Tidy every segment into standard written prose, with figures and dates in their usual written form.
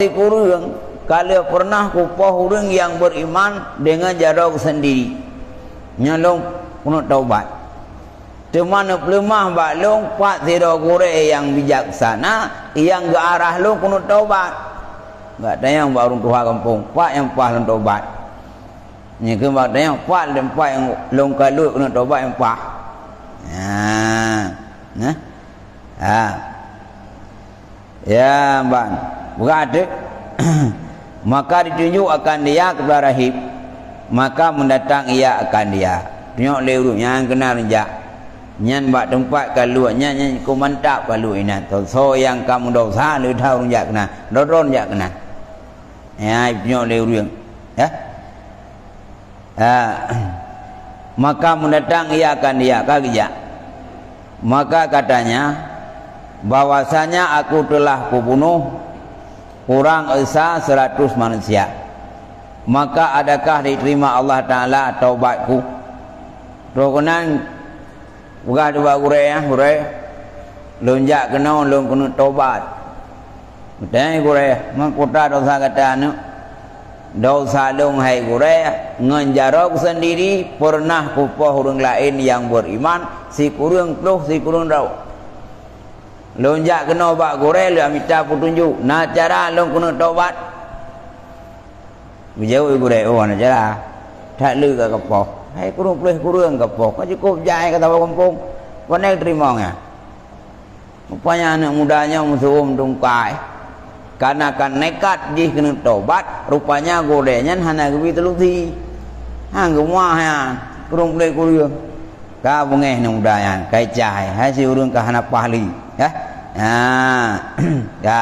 kurang kalau pernah kupah orang yang beriman dengan jarak sendiri nyalong kuno taubat cemana pelemah baklong pak tidak kure yang bijaksana yang ke arah lo kuno taubat enggak ada yang baru tuha kampung pak yang pah long taubat ni ke mak yang pak dan pak yang long kalut kuno taubat yang pah ya bang berada maka ditunjuk akan dia kepada rahib maka mendatang ia akan dia tunjuk leru yang kenal rejak nyan bak tempat kalau nyan ku mantap kalau ina so yang kamu dosa lu tahu rejak kena doron rejak kena ya tunjuk leru ya maka mendatang ia akan dia kagak maka katanya bahwasanya aku telah kubunuh kurang esa 100 manusia maka adakah diterima Allah Ta'ala taubatku rokonan buka dua gure lonjak kena long kena taubat betul gure mengkota dosa kata anu dosa long hai gure ngenjarok sendiri pernah kupah orang lain yang beriman si kurang peluh si kurang rau lonjak kena bak gorel dia minta petunjuk nak cara long kena taubat bijau gorel oh nak cara tak lu ke kepoh hai kurang boleh kurang kepoh kau cukup jai kata kampung kau nak terima nya rupanya anak mudanya musuh tungkai karena kan nekat dia kena taubat rupanya gorelnya hana gebi teluti hang gemah ya kurang boleh kurang ka bungeh nang mudanya kai cai hai si urang ka hana pahli ya ya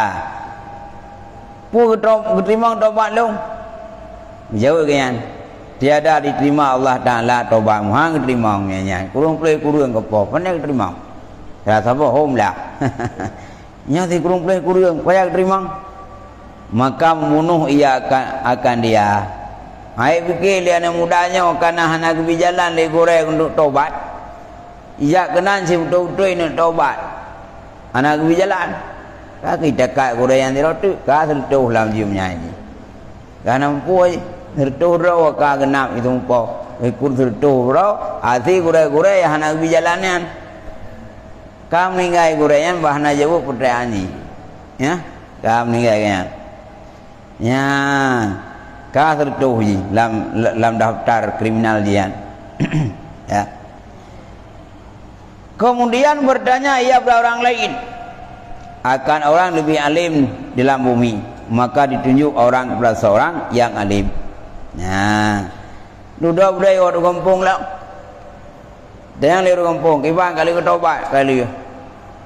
pu terima taubat long jauh kian tiada diterima Allah Taala taubat hang terima nya kurang play kurang kepo pandai terima rasa apa hom lah nya si kurang play kurang payah terima maka membunuh ia akan dia hai fikir dia anak mudanya karena hana kebijalan le goreng untuk taubat ia kenan si betul-betul nak taubat anak berjalan kaki dekat guru yang dirotu kah tertuh dalam jiumnya ini karena puai tertuh rawa kah genap itu po ikut tertuh rawa hati guru yang anak berjalannya kah meninggal guru yang bahana jauh putra ini ya kah meninggalnya ya kah tertuh ji dalam daftar kriminal dia ya. Kemudian bertanya ia kepada orang lain akan orang lebih alim di dalam bumi maka ditunjuk orang kepada seorang yang alim nah duduk budaya orang kampung lah dan yang orang kampung kiban kali ketobat kali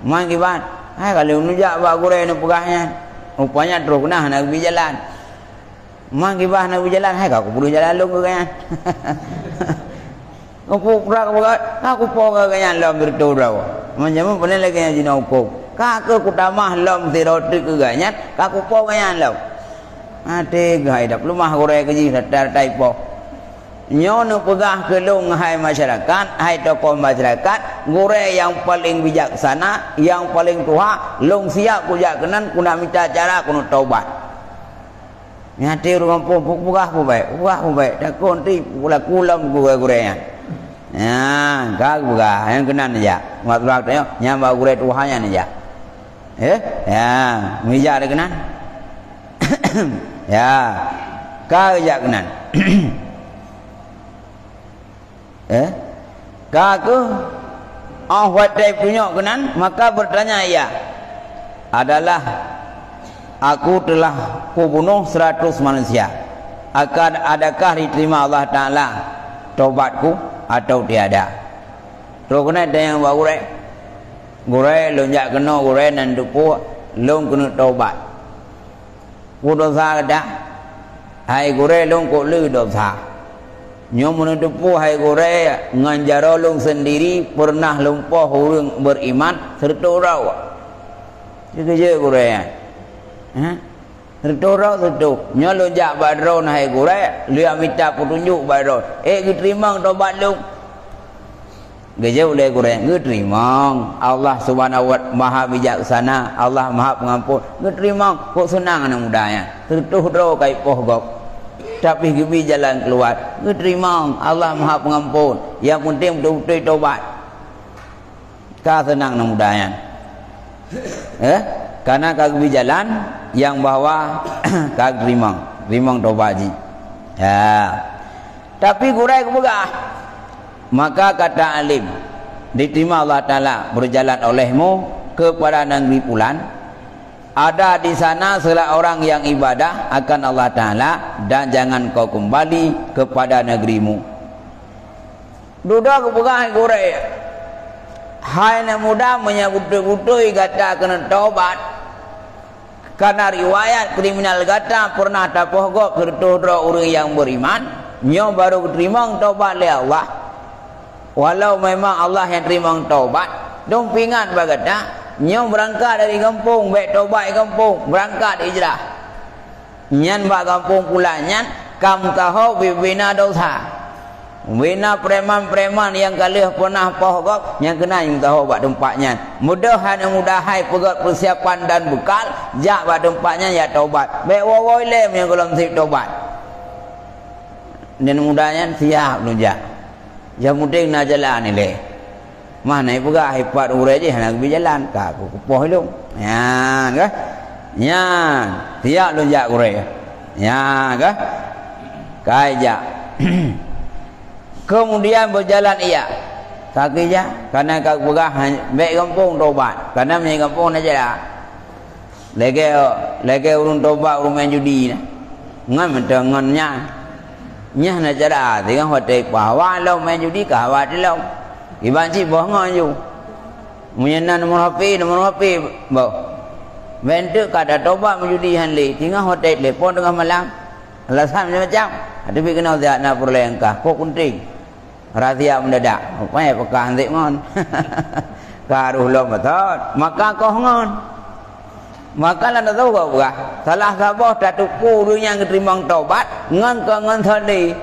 man kiban hai kali unujak bak gure ni pegahnya rupanya terus kena nak pergi jalan man kiban nak pergi jalan hai kau perlu jalan lu kan aku pura aku poga kaya lam berdoa menjamu pernah lagi yang jina upo kakak kutamah lam tiroti keganya aku poga kaya lam ade gai dak lumah gore keji datar taipo nyono pegah kelung hai masyarakat hai tokoh masyarakat gore yang paling bijaksana yang paling tua long siap kujak kenan kuna minta cara kuno taubat nyati rumah pegah baik dak konti pula kulam gore-gorenya ya, kag buka yang kena aja. Matulak tanya, nyamba gure Tuhannya aja. Ya, mija ada kena. Ya, kag aja kena. Kag watai punya kena, maka bertanya ia adalah aku telah kubunuh 100 manusia. Adakah diterima Allah Ta'ala taubatku atau tiada? Terus kena ada yang bawa gure lonjak kena gure nan dupu long kena taubat. Ku dosa ada. Hai gure long ko lu dosa. Nyom menudupu hai gure nganjaro long sendiri pernah lumpuh orang beriman serta rau. Itu je gure ya. Tertorok tu, nyalon jak badron hai gure, dia minta petunjuk badron. Diterima taubat lu. Gejau le goreng ngeterimang Allah subhanahu wa maha bijaksana Allah maha pengampun ngeterimang kok senang anak mudanya tertuh ro kai poh gok tapi gibi jalan keluar ngeterimang Allah maha pengampun yang penting betul-betul tobat ka senang anak mudanya karena kagbi jalan yang bawa rimang tobat ji ya tapi gurai kebegah. Maka kata alim diterima Allah Ta'ala berjalan olehmu kepada negeri Pulan, ada di sana seorang yang ibadah akan Allah Ta'ala dan jangan kau kembali kepada negerimu. Duda kepegang kurai hai na muda menyebut-butui kata kena taubat karena riwayat kriminal kata pernah tapoh bertuhdra orang yang beriman nyo baru terima taubat oleh Allah. Walau memang Allah yang terima taubat, dong pingat bagata, nyo berangkat dari kampung, baik taubat kampung, berangkat hijrah. Nyan bak kampung pula nyan, kam tahu bibina dosa. Bina preman-preman yang kalih pernah pohgok, yang kena yang tahu bak tempatnya. Mudahan pegat persiapan dan bekal, jak bak tempatnya ya taubat. Baik wawai lem yang belum siap taubat. Dan mudahnya siap lunjak. Yang penting nak jalan ni leh. Mana pegah hebat urai je nak pergi jalan ka aku kepoh lu. Ya ke? Ya, tiak lonjak urai. Ya ke? Kaya. Kemudian berjalan ia. Kaki je karena kau pegah baik kampung tobat. Karena main kampung nak jalan. Lagi urun tobat urun main judi ni. Ngan mendengannya. Nyah nak cara dengan hotel bahawa lo main judi kawa di lo iban si bohong ju menyenan nomor HP bo bentuk kada tobat menjudi hanli tinggal hotel telefon tengah malam alasan macam ada bi kena dia nak perlengkah kok kunting rahsia mendadak apa pekan dik ngon karuh lo betul maka kau ngon maka lah nak tahu kau bukan salah sabah tatuku dunia keterima taubat ngan tadi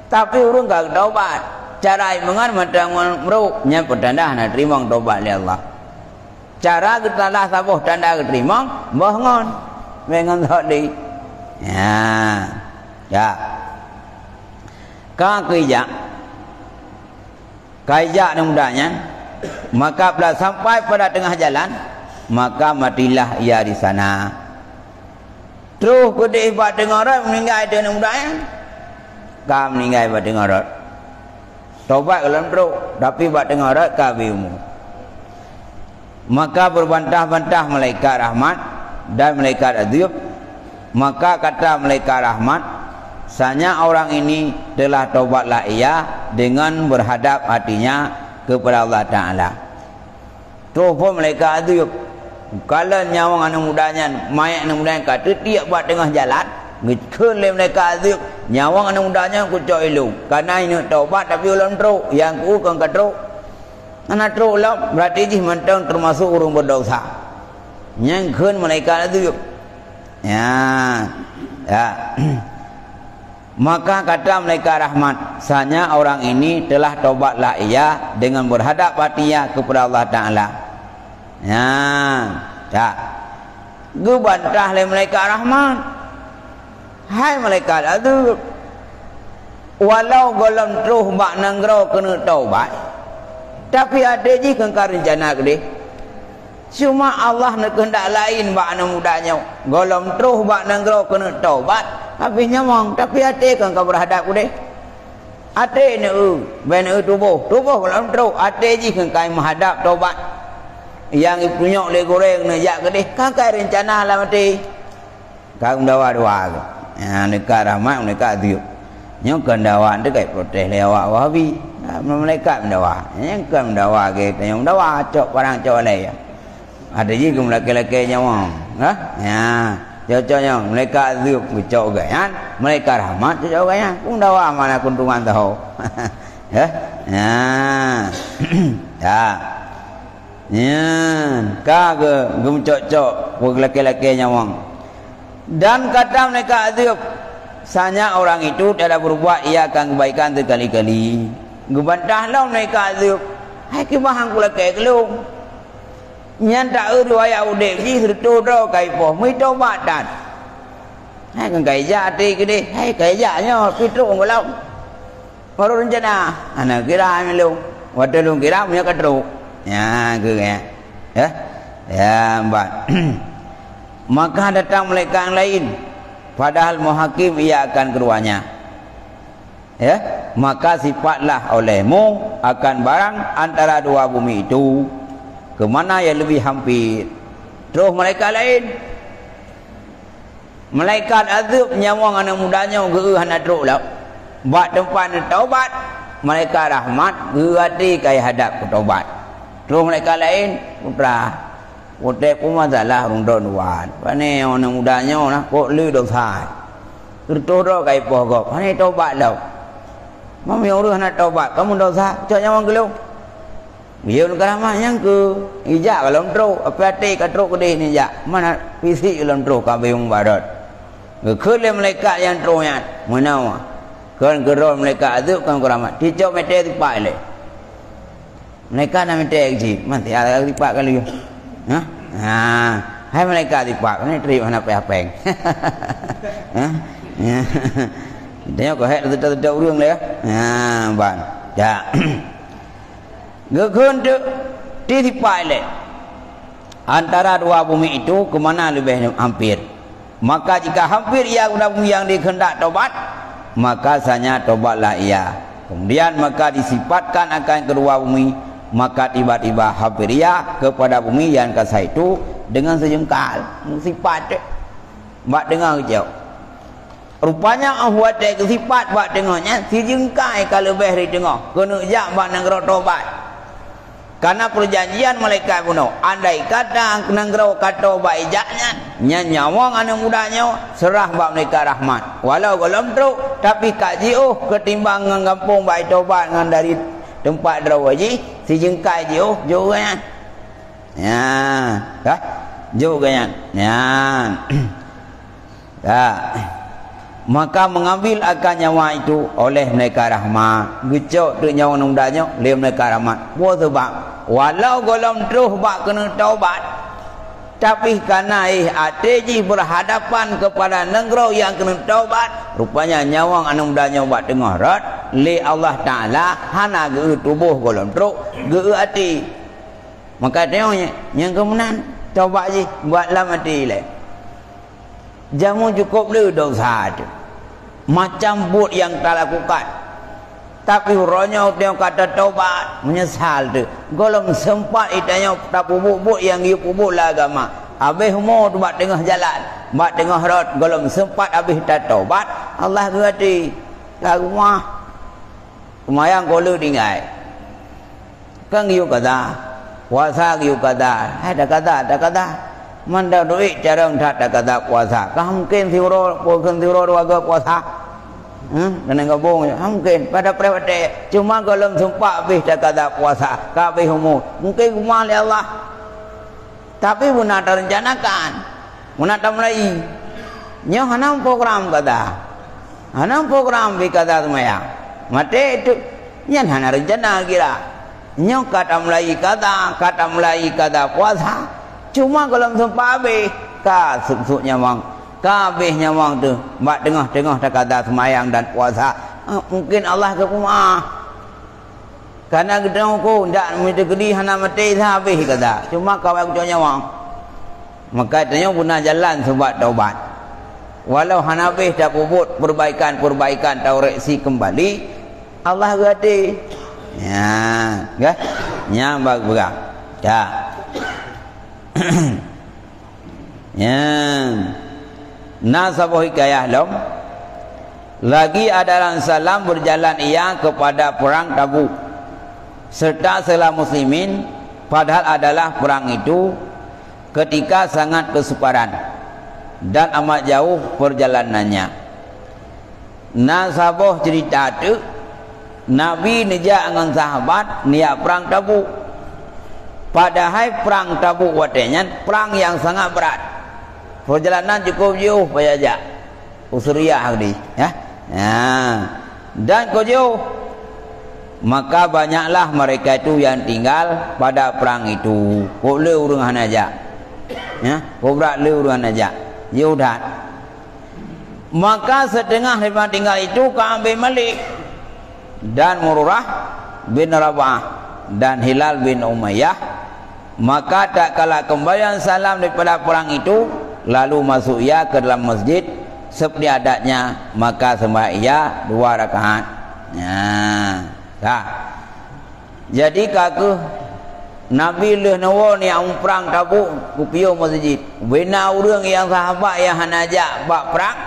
tapi urung kau taubat cara mengan macam meruk nya petanda nak terima taubat oleh Allah cara kita lah sabah tanda keterima bohongan mengan tadi ya kakijak mudahnya maka bila sampai pada tengah jalan maka matilah ia di sana. Terus kedai buat dengar meninggal itu nak mudahnya. Kau meninggal buat dengar. Tobat kalau terus, tapi buat dengar kau umur. Maka berbantah-bantah malaikat rahmat dan malaikat azab. Maka kata malaikat rahmat, sanya orang ini telah tobatlah ia dengan berhadap hatinya kepada Allah Ta'ala. Terus pun malaikat azab. Kalau nyawang anak mudanya, mayat anak mudanya kata tiap buat tengah jalan, ngikut le mereka azab, nyawang anak mudanya kucok elu. Karena ini taubat tapi ulang teruk, yang ku kan teruk. Anak teruk lah berarti jih mentang termasuk orang berdosa. Nyangkun mereka azab. Ya. Maka kata mereka rahmat, sanya orang ini telah taubatlah ia dengan berhadap hatinya kepada Allah Ta'ala. Ya, bantah le malaikat rahmat. Hai malaikat azab. Walau golong terus bak nanggro kena taubat. Tapi ada je kengkar rencana gede. Cuma Allah nak kehendak lain bak anak mudanya. Golong terus bak nanggro kena taubat. Habisnya mong, tapi ada kengkar berhadap gede. Ada ni ben tubuh golong terus ada je kengkar menghadap taubat. Yang punya le goreng ne jak gedeh kakai rencana lah mati kau dawa-dawa ya dekat rahmat dekat azab nyo kan dawa dekat protes lewat wahabi malaikat mendawa yang kan mendawa ke yang dawa cok barang cok le ada je ke lelaki-lelaki nyawa ya cocoknya malaikat azab cok gayan malaikat rahmat cok gayan pun dawa mana kuntungan tahu kagak gemcok-cok laki-laki nyawang. Dan kata mereka azab, sanya orang itu tidak berbuat ia akan kebaikan sekali-kali. gebantah lau mereka azab hai ke bahang kula ke kelung nyan tak riwayat udek ji sertu ro kai po mi tobat dan hai kan kai ja ti ke di hai kai ja nya pitu ngolau baru rencana anak kira melung wadah kira punya kadru ya ke ya ya mbak maka datang malaikat yang lain padahal muhakim ia akan keduanya ya maka sifatlah olehmu akan barang antara dua bumi itu kemana yang lebih hampir terus malaikat lain malaikat azab nyawang anak mudanya geuh anak teruk lah buat tempat taubat malaikat rahmat gerati kai hadap ke taubat terus malaikat lain putra Udah pun masalah rung wan. Pane orang mudanya nak kok lu dosa. Tertoro kai pokok. Pane taubat lau. Mami orang nak taubat, kamu dosa. Cak nyawang gelung. Dia nak ramah yang ke ijak kalau tro, apa ate ka tro ke ni ijak. Mana fisik kalau tro ka beung barat. Ke malaikat yang tro yang mana? Kan gerol malaikat azab kan keramat. Dicok mete tipak le. Malaikat nak mete ji. Mati ada tipak kali. Hai malaikat tipak ni terima nak apa-apa. Dia kau hek tidak urang le. Ban. Ya. Gekun tu tipak le. Antara dua bumi itu kemana lebih hampir? Maka jika hampir ia guna bumi yang dikehendak taubat, maka sanya taubatlah ia. Kemudian maka disifatkan akan kedua bumi. Maka tiba-tiba hampir ia kepada bumi yang kasar itu dengan sejengkal sifat buat dengar kejauh rupanya buat sifat buat dengarnya sejengkal kalau lebih dari dengar kena jak buat negara tobat karena perjanjian malaikat kuno andai kata negara kata tobat ijaknya nyawang anak mudanya serah buat mereka rahmat walau golom teruk tapi kaji ketimbang ngampung baik tobat dengan dari tempat derawaji si jengkai jauh kan ya dah jauh kan ya dah maka mengambil akan nyawa itu oleh mereka rahmat gecok tu nyawa nundanya oleh mereka rahmat buat sebab walau golong terus bak kena taubat tapi karena ateji berhadapan kepada negara yang kena taubat rupanya nyawang anu mudanya buat tengah rat li Allah Ta'ala hana geu tubuh golong truk geu hati maka tengoknya yang kemudian taubat je buatlah mati le jamu cukup le dosa tu macam but yang tak lakukan tapi huranya tengok kata taubat menyesal tu golong sempat itanya tak pubuk yang dia pubuk lah agama habis umur buat tengah jalan buat tengah rot golong sempat habis tak taubat Allah gerati kat rumah kumayang kolu tinggal kan giu kata puasa giu kata ada kata manda duit cara tak kata puasa kan mungkin siuro warga puasa kena gabung mungkin pada private cuma golong sempat habis tak kata puasa habis umur mungkin rumah oleh Allah tapi pun ada rencanakan pun ada mulai nyo hanam program kata semayang mati itu nyan hana rencana kira nyo kata mulai kata puasa cuma golong sempat habis ka suk nyawang kabeh nyawang tu bak tengah-tengah tak kata semayang dan puasa mungkin Allah ke rumah karena kita aku ndak mesti gedi hana mati habis kata cuma kau aku nyawang maka tanya guna jalan sebab taubat walau hana habis dah puput perbaikan taureksi kembali Allah gadi ya nyambak berang ya ya Nasabah hikayah lom lagi adalah salam berjalan ia kepada perang Tabuk serta selah muslimin padahal adalah perang itu ketika sangat kesukaran dan amat jauh perjalanannya. Nasabah cerita tu Nabi nejak dengan sahabat niat perang Tabuk padahal perang Tabuk watenya perang yang sangat berat perjalanan cukup jauh payah Usriyah ni ya. Dan kau jauh maka banyaklah mereka itu yang tinggal pada perang itu. Kok le urang hanaja. Ya, kok berat le urang hanaja. Ya udah. Maka setengah daripada tinggal itu Ka'ab bin Malik dan Murrah bin Rabah dan Hilal bin Umayyah, maka tak kala kembalian salam daripada perang itu, lalu masuk ia ke dalam masjid seperti adatnya, maka sembah ia 2 rakaat. Dah. Jadi kakak Nabi leh nawa ni perang Tabuk ku piu masjid. Bina urang yang sahabat yang hanajak bab perang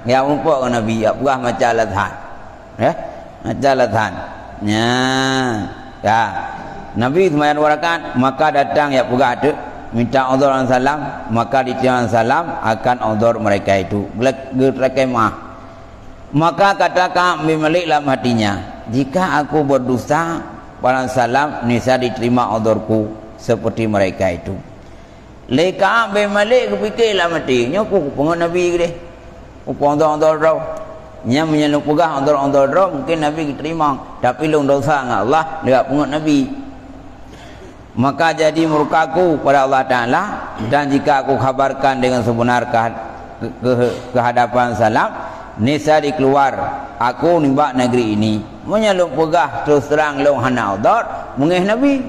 yang umpuk ke Nabi apakah macam lathan. Macam lathan. Ya. Nabi sembahyang 2 rakaat, maka datang ya pegah tu minta uzur dan salam, maka diterima salam akan uzur mereka itu. Gerakemah. Maka kata Ka'ab bin Malik dalam hatinya, jika aku berdusta pada salam nisa diterima uzurku seperti mereka itu. Le Ka'ab bin Malik kepikir dalam hati, nya aku pengen Nabi ke dia. Aku uzur dah. Nya menyeluk pegah uzur dah mungkin Nabi diterima, tapi lu dosa dengan Allah, dia pengen Nabi. Maka jadi murkaku pada Allah Ta'ala, dan jika aku kabarkan dengan sebenar kehadapan salam, nisa dikeluar aku nimbak negeri ini, menyeluk pegah terus terang long hana udar mengeh Nabi.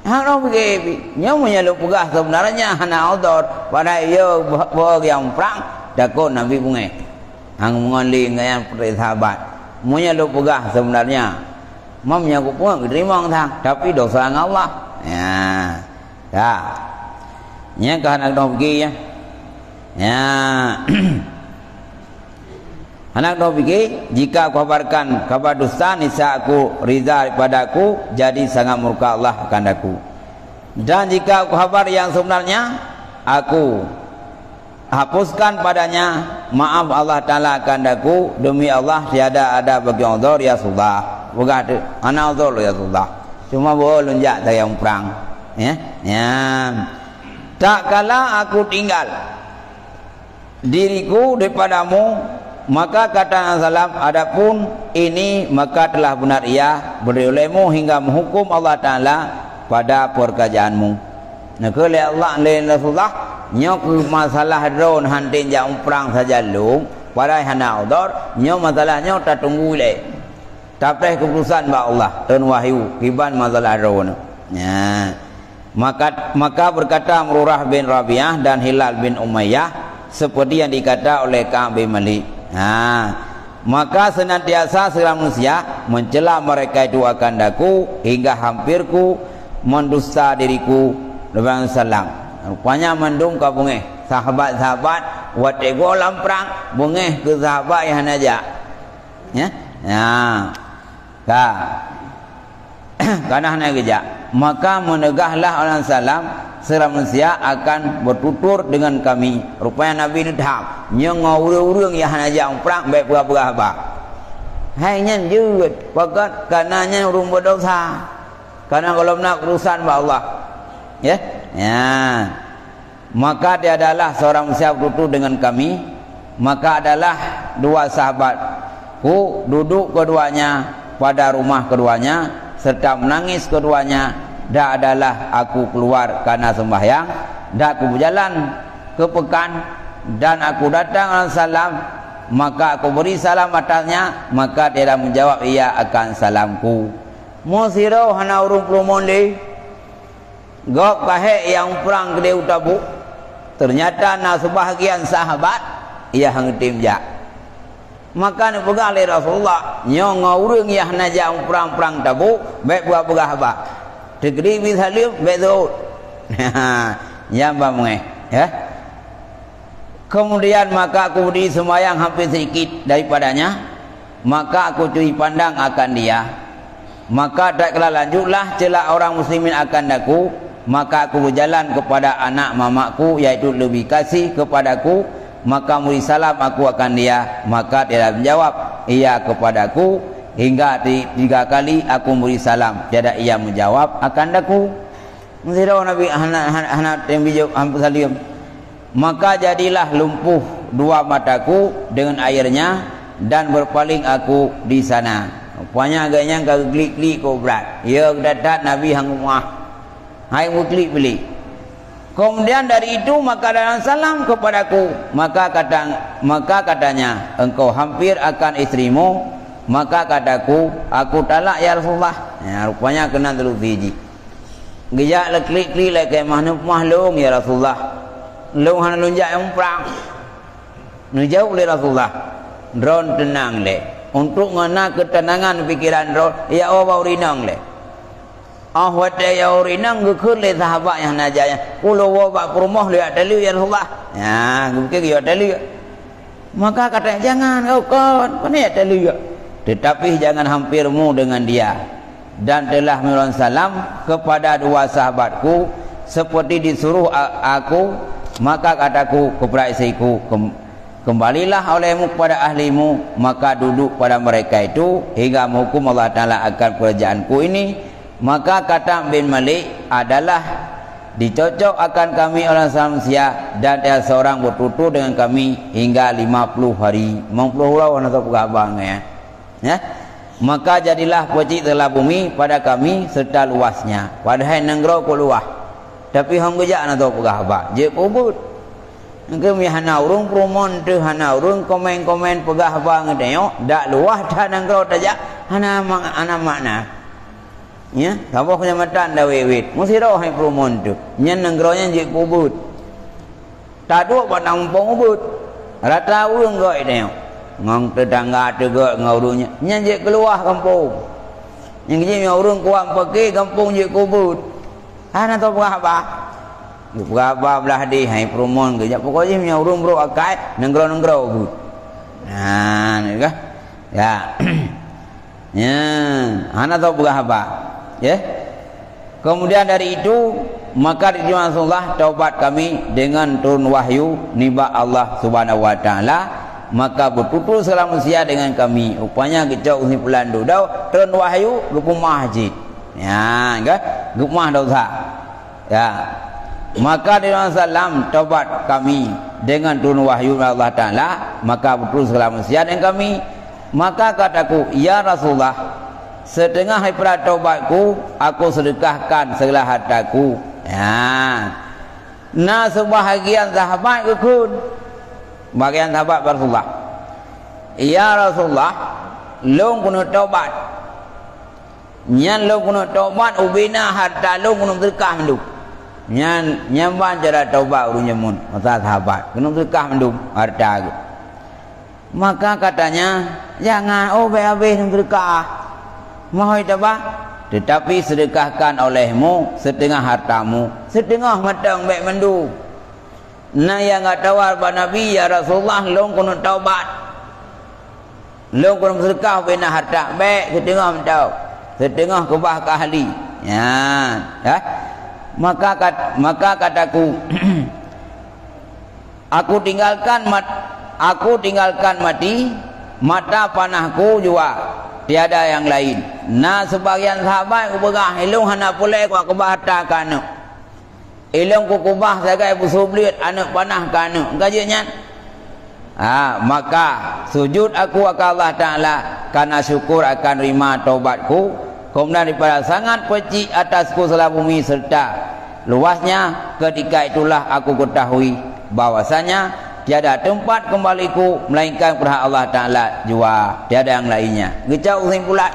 Hang pergi nya menyeluk pegah sebenarnya hana udar pada ia yang perang takut Nabi mengeh. Hang mengoling dengan sahabat menyeluk pegah sebenarnya mamnya aku pun terima thang, tapi dosa dengan Allah. Ya. Dah. Nya kan nak pergi ya. Ya. Anak dah fikir, jika aku kabarkan kabar dusta, nisa aku riza padaku, jadi sangat murka Allah akan aku. Dan jika aku kabar yang sebenarnya, aku hapuskan padanya, maaf Allah Ta'ala akan aku, demi Allah tiada ada bagi uzur ya Rasulullah. Begitu, ana uzur ya Rasulullah. Cuma boleh lunjak saya yang perang. Ya. Tak kala aku tinggal diriku daripadamu, maka kata salam, adapun ini maka telah benar ia beri olehmu hingga menghukum Allah Ta'ala pada perkerjaanmu. Nah kalau Allah dan Rasulullah nyok masalah drone hantin jam perang saja lung pada hana udor nyok masalahnya tak tunggu le. Tapi keputusan ba Allah dan wahyu kiban masalah drone. Ya. Maka berkata Murrah bin Rabi'ah dan Hilal bin Umayyah seperti yang dikata oleh Ka'ab bin Malik. Maka senantiasa segala manusia mencela mereka itu akan daku hingga hampirku mendusta diriku dengan salam. Rupanya mendung ka bungeh sahabat-sahabat wate golam perang bungeh ke sahabat yang hanaja. Karena hana geja, maka menegahlah orang salam segala manusia akan bertutur dengan kami. Rupanya Nabi ni tahap nyong urang-urang yang hanaja perang baik berapa apa. Hanya juga pakat karenanya urang berdosa. Karena kalau nak urusan ba Allah. Ya. Maka dia adalah seorang manusia bertutur dengan kami, maka adalah 2 sahabatku duduk keduanya pada rumah keduanya serta menangis keduanya. Dah adalah aku keluar karena sembahyang, dah aku berjalan ke pekan dan aku datang salam, maka aku beri salam atasnya, maka dia menjawab ia akan salamku. Musiro hana urung plumon le gok kahe yang perang gede Tabuk, ternyata na sebahagian sahabat ia hang timja. Maka ni pegang oleh Rasulullah nyong urang yang hanaja perang Tabuk baik buat pegah apa tegri bisalim betul. Ya bang ya. Kemudian maka aku beri sembahyang hampir sedikit daripadanya, maka aku curi pandang akan dia. Maka tak kala lanjutlah celak orang muslimin akan aku, maka aku berjalan kepada anak mamaku yaitu lebih kasih kepadaku, maka beri salam aku akan dia, maka dia menjawab iya kepadaku hingga 3 kali aku beri salam tiada ia menjawab akan aku. Zira Nabi anak tembijau hampir salim. Maka jadilah lumpuh 2 mataku dengan airnya dan berpaling aku di sana. Rupanya agaknya kau klik-klik kau berat. Ya kedatat Nabi hang rumah. Hai mu klik beli. Kemudian dari itu maka dalam salam kepadaku, maka katanya engkau hampir akan istrimu, maka kataku aku talak ya Rasulullah. Ya, rupanya kena terus biji. Gejak le klik-klik le ke mah long ya Rasulullah. Long han lunjak yang perang. Nu jauh le Rasulullah. Dron tenang le. Untuk ngana ketenangan pikiran dron ya Allah urinang le. Wate ya urinang geukeur le sahabat yang najaya. Kulo wa rumah lihat dulu ya Rasulullah. Ya, geukeun ya dulu. Maka katanya jangan kau kon, ya dulu ya. Tetapi jangan hampirmu dengan dia. Dan telah memberikan salam kepada dua sahabatku seperti disuruh aku, maka kataku kepada istriku, kembalilah olehmu kepada ahlimu, maka duduk pada mereka itu hingga menghukum Allah Ta'ala akan pekerjaanku ini. Maka kata bin Malik adalah dicocok akan kami orang manusia dan ada seorang bertutur dengan kami hingga 50 hari 50 tahun atau pegabang ya. Maka jadilah pecik telah bumi pada kami serta luasnya padahal nenggro ko luah tapi hang gejak atau pegabang je kubut engke mi hana urung promon teu hana urung komen-komen pegabang tengok dak luah dah nenggro tajak hana makna ya, sabah kenyamatan dah wewit. Mesti roh hai promon tu. Nyen nenggronya je kubut. Taduk padang pong ubut. Rata urang goi tengok. Ngong tetangga tu goi ngaurunya. Nyen je keluar kampung. Yang je urang kuam pergi kampung je kubut. Ana to berapa? Berapa belah di hai promon ke. Pokoknya nya urang bro akai nenggro-nenggro ubut. Nah, ni kah? Ya. Ya, ana to berapa? Ya. Kemudian dari itu maka diterima Rasulullah taubat kami dengan turun wahyu niba Allah Subhanahu wa taala, maka bertutur salam manusia dengan kami. Rupanya kecau ni pelandu dau turun wahyu gepung masjid. Ya, kan? Gepung dosa. Ya. Maka diterima salam taubat kami dengan turun wahyu Allah taala, maka bertutur salam manusia dengan kami. Maka kataku, ya Rasulullah, setengah daripada taubatku aku sedekahkan segala hartaku. Ya. Nah sebahagian sahabat kekun. Bagian sahabat Rasulullah. Ya Rasulullah, long kuno taubat. Nyan long kuno taubat ubina harta long kuno sedekah menduk. Nyan nyamban cara taubat urun nyamun masa sahabat. Kuno sedekah menduk harta. Maka katanya, jangan habis sedekah. Mohon apa? Tetapi sedekahkan olehmu setengah hartamu, setengah matang baik mendu. Nah yang enggak tawar pada Nabi ya Rasulullah long kuno taubat. Long kuno sedekah bina harta baik setengah matang, setengah kebah ke ahli. Ya. Maka kataku aku tinggalkan mati mata panahku juga tiada yang lain. Nah sebagian sahabat ku begah ilung hana pulai ku kebahata kanu. Ilung ku kubah sagai busublit anak panah kanu. Gajinya. Maka sujud aku akan Allah Ta'ala karena syukur akan terima taubatku. Kemudian daripada sangat pecik atasku selah bumi serta luasnya, ketika itulah aku ketahui bahwasanya tiada tempat kembaliku melainkan kepada Allah Ta'ala jua, tiada yang lainnya. Gecau simpulan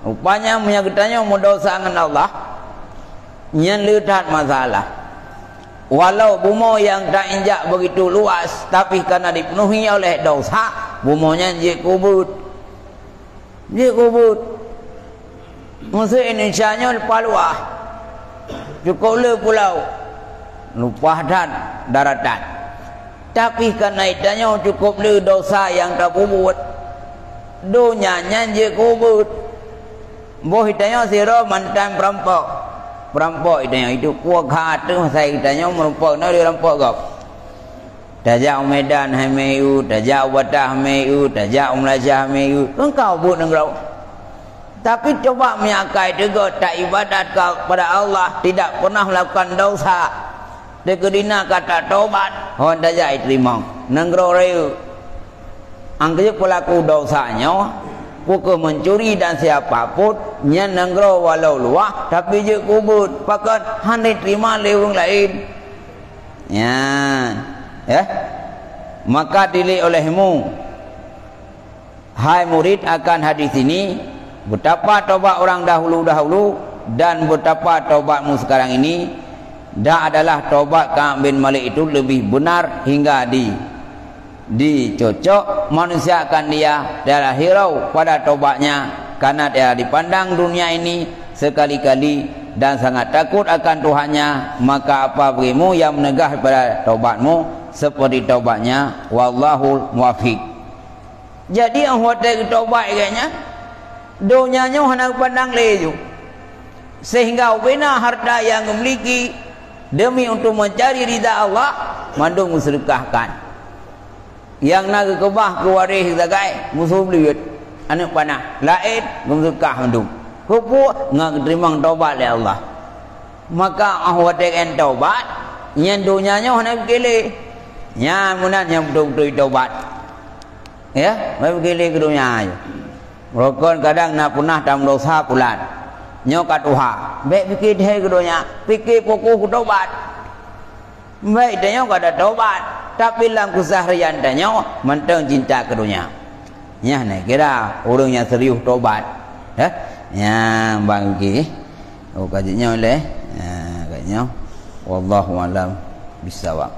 rupanya menyagitanya mendosa dengan Allah yang lihat masalah. Walau bumi yang tak injak begitu luas, tapi karena dipenuhi oleh dosa, buminya je kubut. Musuh Indonesia nya lupa luah, cukup le pulau, lupa daratan. Tapi karena itanya cukup le dosa yang tak kubut, dunyanya je kubut. Boh itanya siro mantan perampok itanya itu kuat tu saya itanya merampok na dia rampok gap. Tajak Medan hameyu, tajak Watah hameyu, tajak Malaysia hameyu. Engkau buat negara. Tapi coba menyakai juga tak ibadat kepada Allah, tidak pernah melakukan dosa. Dekedina kata tobat, hon tajak terima. Negara reu. Angkanya pelaku dosanya pukul mencuri dan siapapun yang negara walau luah tapi je kubur pakan handai terima oleh orang lain ya maka dilihat olehmu hai murid akan hadis ini betapa taubat orang dahulu dan betapa taubatmu sekarang ini dah adalah taubat Ka'ab bin Malik itu lebih benar hingga dicocok manusia akan dia adalah hirau pada taubatnya karena dia dipandang dunia ini sekali-kali dan sangat takut akan Tuhannya maka apa berimu yang menegah pada taubatmu seperti taubatnya wallahul muwaffiq. Jadi ang hotel taubat kayaknya dunianya hendak pandang leju sehingga bina harta yang memiliki demi untuk mencari ridha Allah mandung sedekahkan yang nak kebah ke waris zakai musuh beliut anak panah lain sedekah mandung kupu ngak terima taubat oleh Allah maka ahwatek en taubat yang dunianya hendak kele nya munan yang betul-betul taubat ya mai kele ke dunia ayo rokon kadang nak punah dalam dosa pulan nyokat uha baik fikir dia ke dunia fikir pokok taubat baik dia kada taubat tapi dalam keseharian dia mentang cinta ke dunia nya ni kira orang yang serius taubat ya bagi kajinya oleh kayaknya wallahu alam bisawab.